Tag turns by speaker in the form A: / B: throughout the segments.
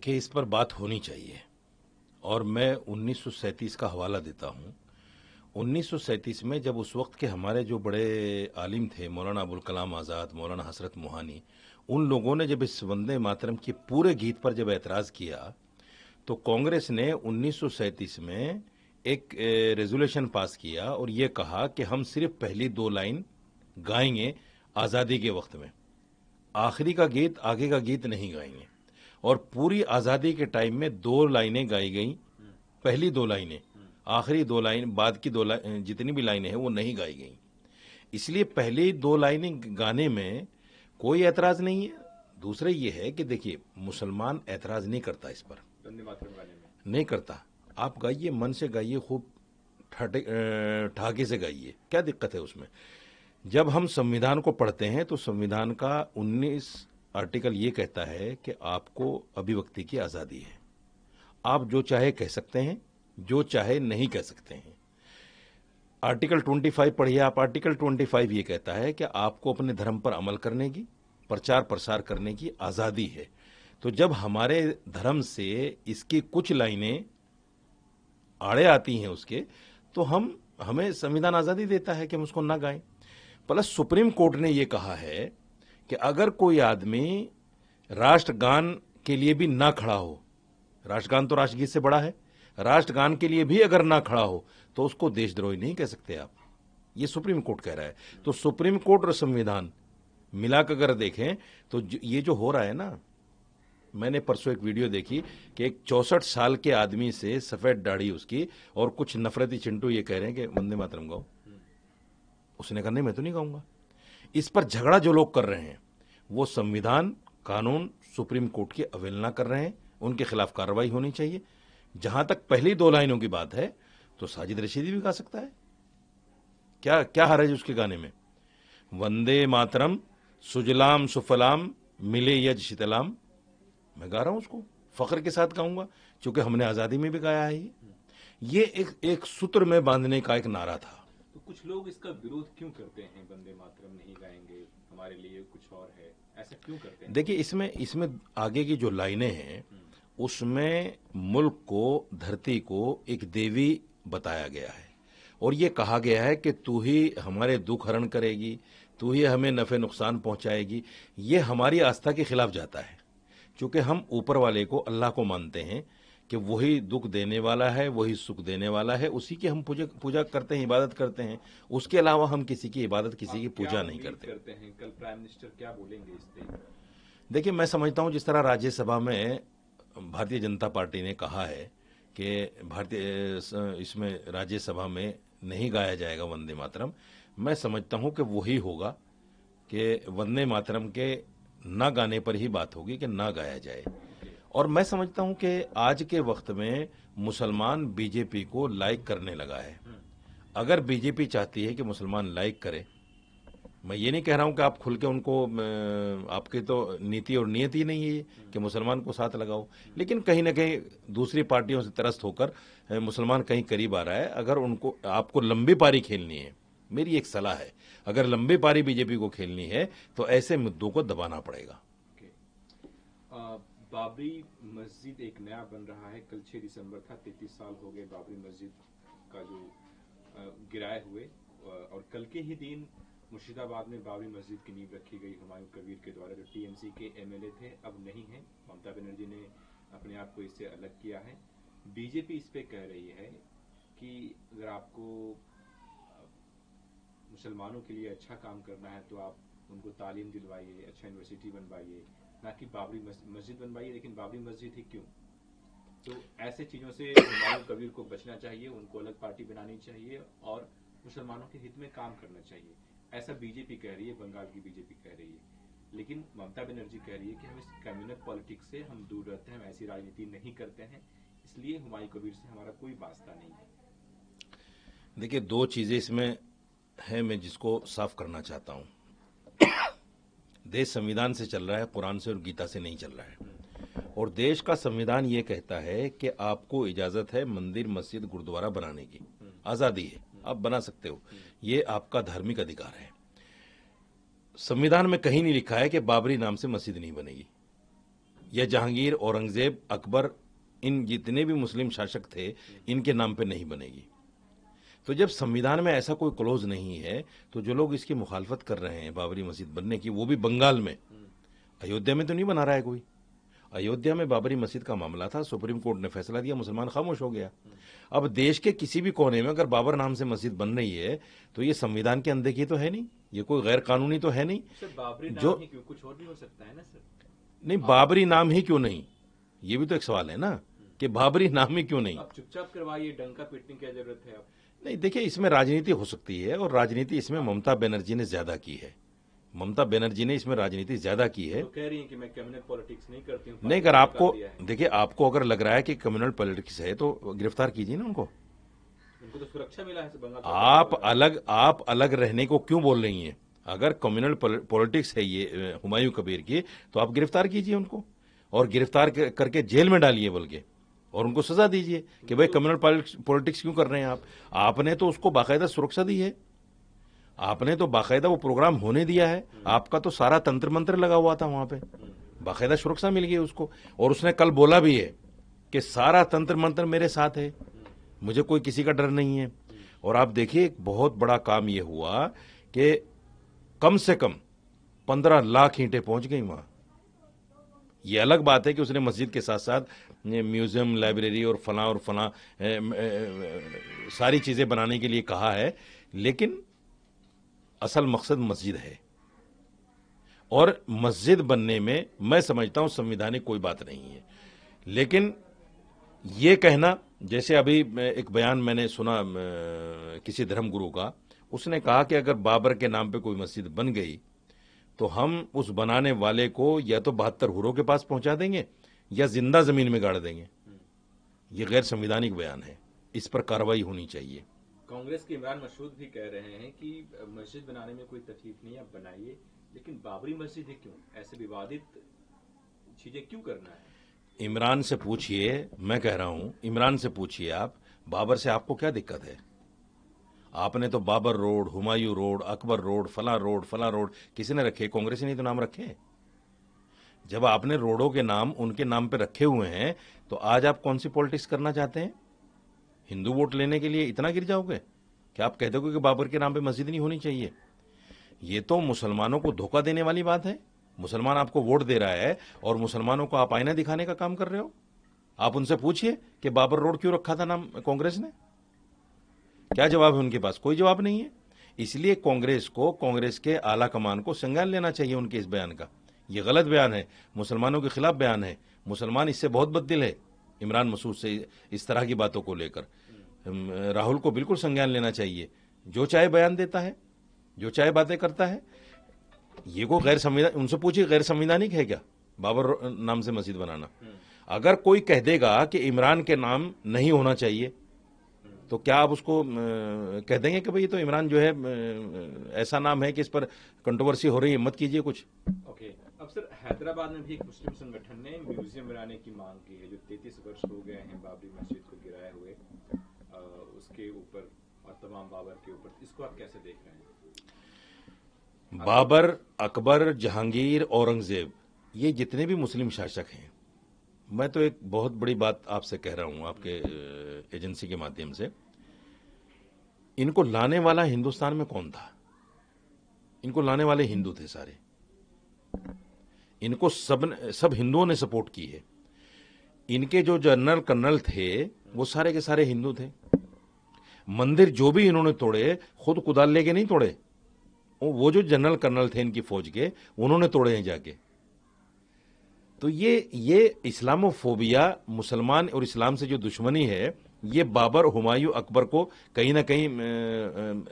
A: देखिए, इस पर बात होनी चाहिए और मैं 1937 का हवाला देता हूँ। 1937 में जब उस वक्त के हमारे जो बड़े आलिम थे, मौलाना अबुल कलाम आज़ाद, मौलाना हसरत मोहानी, उन लोगों ने जब इस वंदे मातरम के पूरे गीत पर जब एतराज़ किया तो कांग्रेस ने 1937 में एक रेजोल्यूशन पास किया और ये कहा कि हम सिर्फ पहली 2 लाइन गाएंगे आज़ादी के वक्त में, आखिरी का गीत, आगे का गीत नहीं गाएंगे। और पूरी आज़ादी के टाइम में 2 लाइनें गाई गई, पहली 2 लाइनें, आखिरी 2 लाइन, बाद की 2 लाइन, जितनी भी लाइनें हैं वो नहीं गाई गई। इसलिए पहली 2 लाइनें गाने में कोई ऐतराज़ नहीं है। दूसरा ये है कि देखिए, मुसलमान ऐतराज़ नहीं करता इस पर, नहीं करता। आप गाइए, मन से गाइए, खूब ठाके से गाइए, क्या दिक्कत है उसमें। जब हम संविधान को पढ़ते हैं तो संविधान का 19 आर्टिकल ये कहता है कि आपको अभिव्यक्ति की आज़ादी है, आप जो चाहे कह सकते हैं, जो चाहे नहीं कह सकते हैं। आर्टिकल 25 पढ़िए आप, आर्टिकल 25 ये कहता है कि आपको अपने धर्म पर अमल करने की, प्रचार प्रसार करने की आज़ादी है। तो जब हमारे धर्म से इसकी कुछ लाइनें आड़े आती हैं उसके, तो हमें संविधान आज़ादी देता है कि हम उसको ना गाएं। प्लस सुप्रीम कोर्ट ने यह कहा है कि अगर कोई आदमी राष्ट्रगान के लिए भी ना खड़ा हो, राष्ट्रगान तो राष्ट्रगीत से बड़ा है, राष्ट्रगान के लिए भी अगर ना खड़ा हो तो उसको देशद्रोही नहीं कह सकते आप, ये सुप्रीम कोर्ट कह रहा है। तो सुप्रीम कोर्ट और संविधान मिलाकर अगर देखें तो ये जो हो रहा है ना, मैंने परसों एक वीडियो देखी कि एक 64 साल के आदमी से सफेद दाढ़ी उसकी, और कुछ नफरती चिंटू ये कह रहे हैं कि वंदे मातरम गाओ। उसने कहा नहीं, मैं तो नहीं गाऊंगा। इस पर झगड़ा जो लोग कर रहे हैं वो संविधान, कानून, सुप्रीम कोर्ट की अवहेलना कर रहे हैं, उनके खिलाफ कार्रवाई होनी चाहिए। जहां तक पहली 2 लाइनों की बात है तो साजिद रशीदी भी गा सकता है, क्या क्या हर्ज उसके गाने में। वंदे मातरम सुजलाम सुफलाम मिले यज शीतलाम, मैं गा रहा हूं उसको, फख्र के साथ गाऊंगा, क्योंकि हमने आजादी में भी गाया है। ये एक सूत्र में बांधने का एक नारा था।
B: तो कुछ लोग इसका विरोध क्यों करते हैं, वंदे मातरम नहीं गाएंगे, हमारे लिए कुछ और है, ऐसा क्यों करते हैं?
A: देखिए, इसमें आगे की जो लाइनें हैं उसमें मुल्क को, धरती को एक देवी बताया गया है और ये कहा गया है कि तू ही हमारे दुख हरण करेगी, तू ही हमें नफे नुकसान पहुंचाएगी। ये हमारी आस्था के खिलाफ जाता है, क्योंकि हम ऊपर वाले को, अल्लाह को मानते हैं कि वही दुख देने वाला है, वही सुख देने वाला है, उसी की हम पूजा करते हैं, इबादत करते हैं। उसके अलावा हम किसी की इबादत, किसी की पूजा नहीं करते
B: हैं। कल प्राइम मिनिस्टर क्या बोलेंगे इस पे?
A: देखिए, मैं समझता हूं जिस तरह राज्यसभा में भारतीय जनता पार्टी ने कहा है कि इसमें राज्यसभा में नहीं गाया जाएगा वंदे मातरम, मैं समझता हूं कि वही होगा कि वंदे मातरम के ना गाने पर ही बात होगी कि ना गाया जाए। और मैं समझता हूं कि आज के वक्त में मुसलमान बीजेपी को लाइक करने लगा है। अगर बीजेपी चाहती है कि मुसलमान लाइक करे, मैं ये नहीं कह रहा हूं कि आप खुल के उनको, आपकी तो नीति और नियति नहीं है कि मुसलमान को साथ लगाओ, लेकिन कहीं ना कहीं दूसरी पार्टियों से त्रस्त होकर मुसलमान कहीं करीब आ रहा है। अगर उनको, आपको लंबी पारी खेलनी है, मेरी एक सलाह है, अगर लंबी पारी बीजेपी को खेलनी है तो ऐसे मुद्दों को दबाना पड़ेगा।
B: बाबरी मस्जिद एक नया बन रहा है, कल 6 दिसंबर था, 33 साल हो गए बाबरी मस्जिद का जो गिराए हुए, और कल के ही दिन मुर्शिदाबाद में बाबरी मस्जिद की नींव रखी गई हुमायूं कबीर के द्वारा, जो टीएमसी के एमएलए थे, अब नहीं है। ममता बनर्जी ने अपने आप को इससे अलग किया है। बीजेपी इस पे कह रही है कि अगर आपको मुसलमानों के लिए अच्छा काम करना है तो आप उनको तालीम दिलवाइए, अच्छा यूनिवर्सिटी बनवाइए, ना कि बाबरी मस्जिद बनवाइए। लेकिन बाबरी मस्जिद ही क्यों? तो ऐसे चीजों से हुमायूं कबीर को बचना चाहिए, उनको अलग पार्टी बनानी चाहिए और मुसलमानों के हित में काम करना चाहिए, ऐसा बीजेपी कह रही है, बंगाल की बीजेपी कह रही है। लेकिन ममता बनर्जी कह रही है कि हम इस कम्युनल पॉलिटिक्स से हम दूर रहते हैं, हम ऐसी राजनीति नहीं करते हैं, इसलिए हुमायूं कबीर से हमारा कोई वास्ता नहीं है।
A: देखिए, 2 चीजें इसमें है, मैं जिसको साफ करना चाहता हूं। देश संविधान से चल रहा है, कुरान से और गीता से नहीं चल रहा है। और देश का संविधान ये कहता है कि आपको इजाजत है मंदिर, मस्जिद, गुरुद्वारा बनाने की, आजादी है, आप बना सकते हो, ये आपका धार्मिक अधिकार है। संविधान में कहीं नहीं लिखा है कि बाबरी नाम से मस्जिद नहीं बनेगी, या जहांगीर, औरंगजेब, अकबर, इन जितने भी मुस्लिम शासक थे, इनके नाम पे नहीं बनेगी। तो जब संविधान में ऐसा कोई क्लोज नहीं है, तो जो लोग इसकी मुखालफत कर रहे हैं बाबरी मस्जिद बनने की, वो भी बंगाल में, अयोध्या में तो नहीं बना रहा है कोई। अयोध्या में बाबरी मस्जिद का मामला था, सुप्रीम कोर्ट ने फैसला दिया, मुसलमान खामोश हो गया। अब देश के किसी भी कोने में अगर बाबर नाम से मस्जिद बन रही है, तो ये संविधान की अनदेखी तो है नहीं, ये कोई गैर कानूनी तो है नहीं।
B: सर बाबरी नाम
A: जो
B: ही क्यों, कुछ और भी हो सकता है ना सर?
A: नहीं, बाबरी नाम ही क्यों नहीं, ये भी तो एक सवाल है ना, कि बाबरी नाम ही क्यों नहीं।
B: आप चुपचाप करवाइए, डंका पीटने की क्या जरूरत है? आप
A: नहीं, देखिए, इसमें राजनीति हो सकती है, और राजनीति इसमें ममता बनर्जी ने ज्यादा की है। ममता बनर्जी ने इसमें राजनीति ज्यादा की है।
B: तो कह रही हैं कि मैं कम्युनल पॉलिटिक्स नहीं करती हूँ।
A: नहीं, अगर आपको देखिए, आपको अगर लग रहा है कि कम्युनल पॉलिटिक्स है, तो गिरफ्तार कीजिए ना उनको।
B: उनको तो सुरक्षा मिला है बंगाल।
A: आप अलग रहने को क्यों बोल रही हैं? अगर कम्युनल पॉलिटिक्स है ये हुमायूं कबीर की, तो आप गिरफ्तार कीजिए उनको, और गिरफ्तार करके जेल में डालिए बल्कि, और उनको सजा दीजिए कि भाई कम्युनल पॉलिटिक्स क्यों कर रहे हैं आप। आपने तो उसको बाकायदा सुरक्षा दी है, आपने तो बाकायदा वो प्रोग्राम होने दिया है, आपका तो सारा तंत्र मंत्र लगा हुआ था वहां पे, बाकायदा सुरक्षा मिल गई उसको। और उसने कल बोला भी है कि सारा तंत्र मंत्र मेरे साथ है, मुझे कोई किसी का डर नहीं है। और आप देखिए, एक बहुत बड़ा काम ये हुआ कि कम से कम 15 लाख ईंटें पहुंच गई वहां। ये अलग बात है कि उसने मस्जिद के साथ साथ म्यूजियम, लाइब्रेरी और फलां सारी चीजें बनाने के लिए कहा है, लेकिन असल मकसद मस्जिद है। और मस्जिद बनने में मैं समझता हूं संवैधानिक कोई बात नहीं है, लेकिन ये कहना, जैसे अभी एक बयान मैंने सुना किसी धर्मगुरु का, उसने कहा कि अगर बाबर के नाम पे कोई मस्जिद बन गई, तो हम उस बनाने वाले को या तो 72 हुरों के पास पहुंचा देंगे या जिंदा जमीन में गाड़ देंगे। ये गैर संवैधानिक बयान है, इस पर कार्रवाई होनी चाहिए।
B: कांग्रेस के इमरान मसूद भी कह रहे हैं कि मस्जिद बनाने में कोई तकलीफ नहीं, आप बनाइए, लेकिन बाबरी मस्जिद है क्यों, ऐसे विवादित चीजें क्यों करना है?
A: इमरान से पूछिए, मैं कह रहा हूं, इमरान से पूछिए आप, बाबर से आपको क्या दिक्कत है? आपने तो Babar road, Humayun road, Akbar road, फला रोड किसी ने रखे? कांग्रेस ने तो नाम रखे। जब आपने रोडों के नाम उनके नाम पे रखे हुए हैं, तो आज आप कौन सी पॉलिटिक्स करना चाहते हैं? हिंदू वोट लेने के लिए इतना गिर जाओगे कि आप कह दोगे कि बाबर के नाम पे मस्जिद नहीं होनी चाहिए? ये तो मुसलमानों को धोखा देने वाली बात है। मुसलमान आपको वोट दे रहा है और मुसलमानों को आप आईना दिखाने का काम कर रहे हो। आप उनसे पूछिए कि बाबर रोड क्यों रखा था नाम कांग्रेस ने, क्या जवाब है उनके पास? कोई जवाब नहीं है। इसलिए कांग्रेस को, कांग्रेस के आला कमान को संज्ञान लेना चाहिए उनके इस बयान का। ये गलत बयान है, मुसलमानों के खिलाफ बयान है। मुसलमान इससे बहुत बददिल है, इमरान मसूद से इस तरह की बातों को लेकर। राहुल को बिल्कुल संज्ञान लेना चाहिए, जो चाहे बयान देता है, जो चाहे बातें करता है। ये को गैर संविधान, उनसे पूछिए गैर संवैधानिक है क्या बाबर नाम से मस्जिद बनाना? अगर कोई कह देगा कि इमरान के नाम नहीं होना चाहिए, तो क्या आप उसको कह देंगे कि भाई ये तो इमरान जो है ऐसा नाम है कि इस पर कंट्रोवर्सी हो रही है, मत कीजिए कुछ?
B: ओके। अब सर, हैदराबाद में भी एक मुस्लिम संगठन ने म्यूजियम बनाने की मांग की है, जो 33 वर्ष हो गए हैं बाबरी मस्जिद को गिराए हुए, उसके ऊपर और तमाम बाबर के ऊपर। इसको आप कैसे देख रहे हैं?
A: बाबर, अकबर, जहांगीर, औरंगजेब, ये जितने भी मुस्लिम शासक हैं, मैं तो एक बहुत बड़ी बात आपसे कह रहा हूं आपके एजेंसी के माध्यम से, इनको लाने वाला हिंदुस्तान में कौन था? इनको लाने वाले हिंदू थे सारे। इनको सब हिंदुओं ने सपोर्ट की है। इनके जो जनरल कर्नल थे, वो सारे के सारे हिंदू थे। मंदिर जो भी इन्होंने तोड़े, खुद कुदाल लेके नहीं तोड़े, वो जो जनरल कर्नल थे इनकी फौज के, उन्होंने तोड़े हैं जाके। तो ये इस्लामोफोबिया, मुसलमान और इस्लाम से जो दुश्मनी है, ये बाबर, हुमायूं, अकबर को कहीं ना कहीं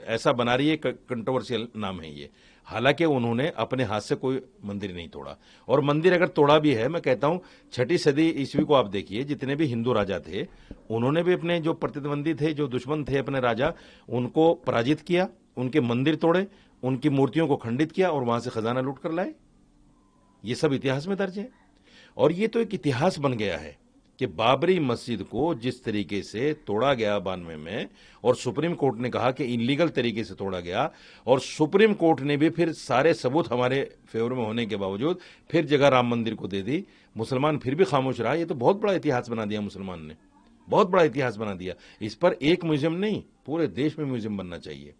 A: ऐसा बना रही है। कंट्रोवर्शियल नाम है ये। हालांकि उन्होंने अपने हाथ से कोई मंदिर नहीं तोड़ा, और मंदिर अगर तोड़ा भी है, मैं कहता हूं 6ठी सदी ईस्वी को आप देखिए, जितने भी हिंदू राजा थे, उन्होंने भी अपने जो प्रतिद्वंदी थे, जो दुश्मन थे अपने राजा, उनको पराजित किया, उनके मंदिर तोड़े, उनकी मूर्तियों को खंडित किया और वहां से खजाना लूट कर लाए। ये सब इतिहास में दर्ज है, और ये तो एक इतिहास बन गया है कि बाबरी मस्जिद को जिस तरीके से तोड़ा गया 92 में, और सुप्रीम कोर्ट ने कहा कि इलीगल तरीके से तोड़ा गया, और सुप्रीम कोर्ट ने भी फिर सारे सबूत हमारे फेवर में होने के बावजूद फिर जगह राम मंदिर को दे दी, मुसलमान फिर भी खामोश रहा। ये तो बहुत बड़ा इतिहास बना दिया मुसलमान ने, बहुत बड़ा इतिहास बना दिया। इस पर एक म्यूजियम नहीं, पूरे देश में म्यूजियम बनना चाहिए।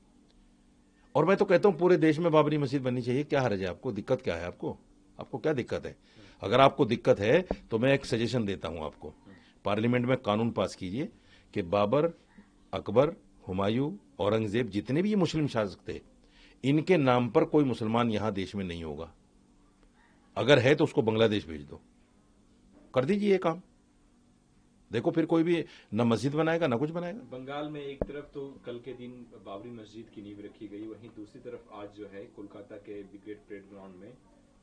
A: और मैं तो कहता हूं पूरे देश में बाबरी मस्जिद बननी चाहिए। क्या हर्ज है आपको? दिक्कत क्या है आपको? आपको क्या दिक्कत है? अगर आपको दिक्कत है तो मैं एक सजेशन देता हूं आपको, पार्लियामेंट में कानून पास कीजिए कि बाबर, अकबर, हुमायूं, औरंगजेब, जितने भी ये मुस्लिम शासक थे, इनके नाम पर कोई मुसलमान यहां देश में नहीं होगा। अगर है तो उसको बांग्लादेश भेज दो। कर दीजिए ये काम, देखो फिर कोई भी न मस्जिद बनाएगा ना कुछ बनाएगा।
B: बंगाल में एक तरफ तो कल के दिन बाबरी मस्जिद की नींव रखी गई, वहीं दूसरी तरफ आज जो है कोलकाता के ब्रिगेड परेड ग्राउंड में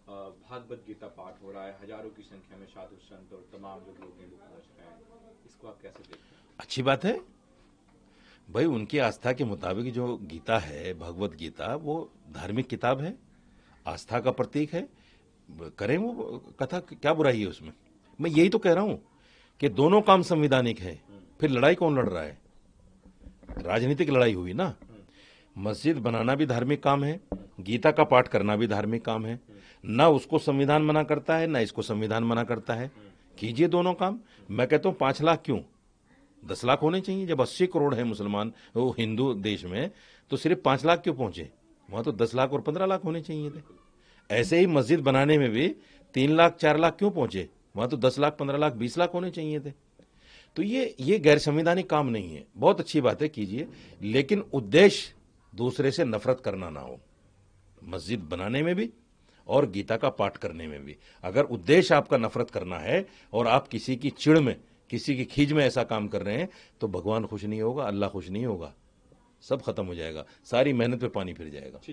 B: भागवत गीता पाठ हो रहा है। हजारों की संख्या में साधु संत और तमाम जो लोग हैं वो पहुंच रहे हैं। इसको आप कैसे देखते हैं? अच्छी
A: बात है भाई, उनकी आस्था के मुताबिक जो गीता है, भगवत गीता, वो धार्मिक किताब है, आस्था का प्रतीक है, करें वो कथा, क्या बुराई है उसमें? मैं यही तो कह रहा हूं कि दोनों काम संवैधानिक है। फिर लड़ाई कौन लड़ रहा है? राजनीतिक लड़ाई हुई ना। मस्जिद बनाना भी धार्मिक काम है, गीता का पाठ करना भी धार्मिक काम है। ना उसको संविधान मना करता है, ना इसको संविधान मना करता है। कीजिए दोनों काम। मैं कहता हूं 5 लाख क्यों, 10 लाख होने चाहिए। जब 80 करोड़ है मुसलमान, वो हिंदू देश में, तो सिर्फ 5 लाख क्यों पहुंचे? वहां तो 10 लाख और 15 लाख होने चाहिए थे। ऐसे ही मस्जिद बनाने में भी 3 लाख 4 लाख क्यों पहुंचे? वहां तो 10 लाख 15 लाख 20 लाख होने चाहिए थे। तो ये गैर संवैधानिक काम नहीं है। बहुत अच्छी बात है, कीजिए, लेकिन उद्देश्य दूसरे से नफरत करना ना हो। मस्जिद बनाने में भी और गीता का पाठ करने में भी अगर उद्देश्य आपका नफरत करना है और आप किसी की चिढ़ में, किसी की खीज में ऐसा काम कर रहे हैं, तो भगवान खुश नहीं होगा, अल्लाह खुश नहीं होगा, सब खत्म हो जाएगा, सारी मेहनत पे पानी फिर जाएगा।